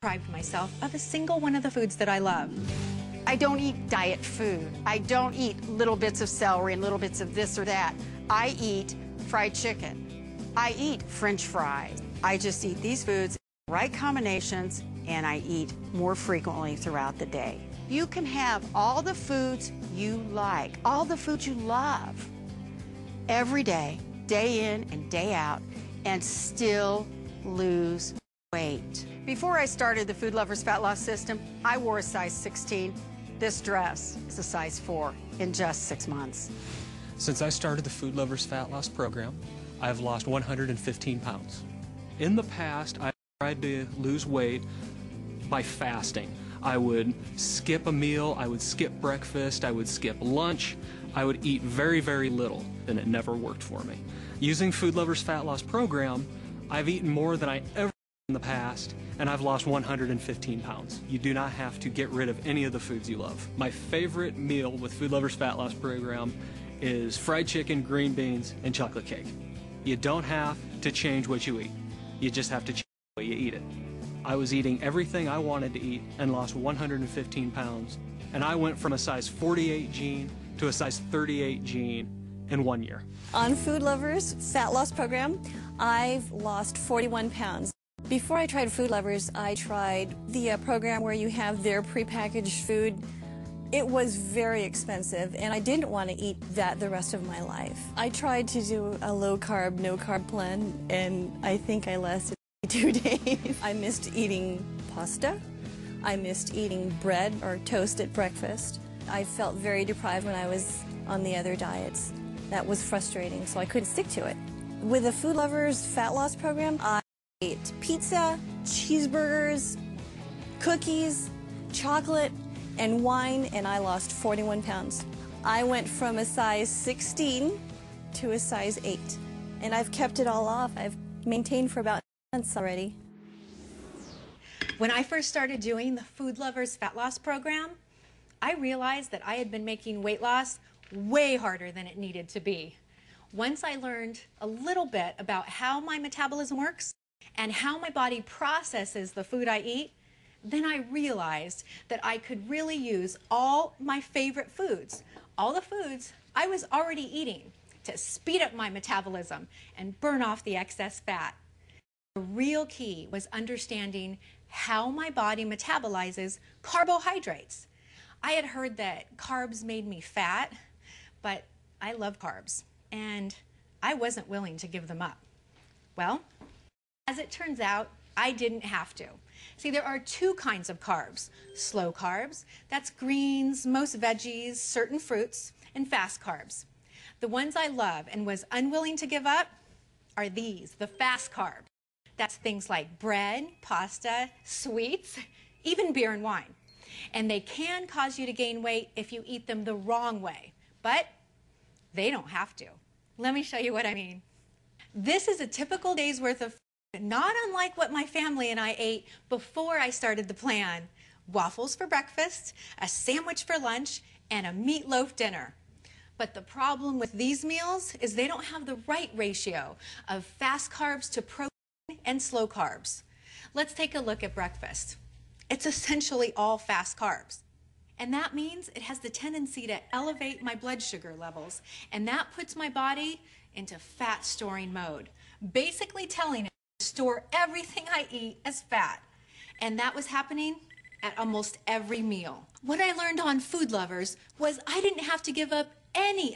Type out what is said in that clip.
deprived myself of a single one of the foods that I love. I don't eat diet food. I don't eat little bits of celery and little bits of this or that. I eat fried chicken. I eat French fries. I just eat these foods, right combinations, and I eat more frequently throughout the day. You can have all the foods you like, all the foods you love, every day in and day out, and still lose weight. Before I started the Food Lovers Fat Loss System, I wore a size 16. This dress is a size 4 in just 6 months. Since I started the Food Lovers Fat Loss program, I've lost 115 pounds. In the past, I tried to lose weight by fasting. I would skip a meal, I would skip breakfast, I would skip lunch, I would eat very, very little, and it never worked for me. Using Food Lovers Fat Loss program, I've eaten more than I ever in the past, and I've lost 115 pounds. You do not have to get rid of any of the foods you love. My favorite meal with Food Lovers Fat Loss program is fried chicken, green beans, and chocolate cake. You don't have to change what you eat. You just have to change the way you eat it. I was eating everything I wanted to eat and lost 115 pounds, and I went from a size 48 jean to a size 38 jean in 1 year. On Food Lovers Fat Loss program, I've lost 41 pounds. Before I tried Food Lovers, I tried the program where you have their prepackaged food. It was very expensive, and I didn't want to eat that the rest of my life. I tried to do a low-carb, no-carb plan, and I think I lasted 2 days. I missed eating pasta. I missed eating bread or toast at breakfast. I felt very deprived when I was on the other diets. That was frustrating, so I couldn't stick to it. With the Food Lovers Fat Loss program, I ate pizza, cheeseburgers, cookies, chocolate, and wine, and I lost 41 pounds. I went from a size 16 to a size 8, and I've kept it all off. I've maintained for about months already. When I first started doing the Food Lovers Fat Loss program, I realized that I had been making weight loss way harder than it needed to be. Once I learned a little bit about how my metabolism works and how my body processes the food I eat, then I realized that I could really use all my favorite foods, all the foods I was already eating, to speed up my metabolism and burn off the excess fat. The real key was understanding how my body metabolizes carbohydrates. I had heard that carbs made me fat, but I love carbs, and I wasn't willing to give them up. Well, as it turns out, I didn't have to. See, there are 2 kinds of carbs. Slow carbs, that's greens, most veggies, certain fruits, and fast carbs. The ones I love and was unwilling to give up are these, the fast carbs. That's things like bread, pasta, sweets, even beer and wine. And they can cause you to gain weight if you eat them the wrong way, but they don't have to. Let me show you what I mean. This is a typical day's worth of food, not unlike what my family and I ate before I started the plan. Waffles for breakfast, a sandwich for lunch, and a meatloaf dinner. But the problem with these meals is they don't have the right ratio of fast carbs to protein and slow carbs. Let's take a look at breakfast. It's essentially all fast carbs. And that means it has the tendency to elevate my blood sugar levels, and that puts my body into fat storing mode, basically telling it to store everything I eat as fat. And that was happening at almost every meal. What I learned on Food Lovers was I didn't have to give up any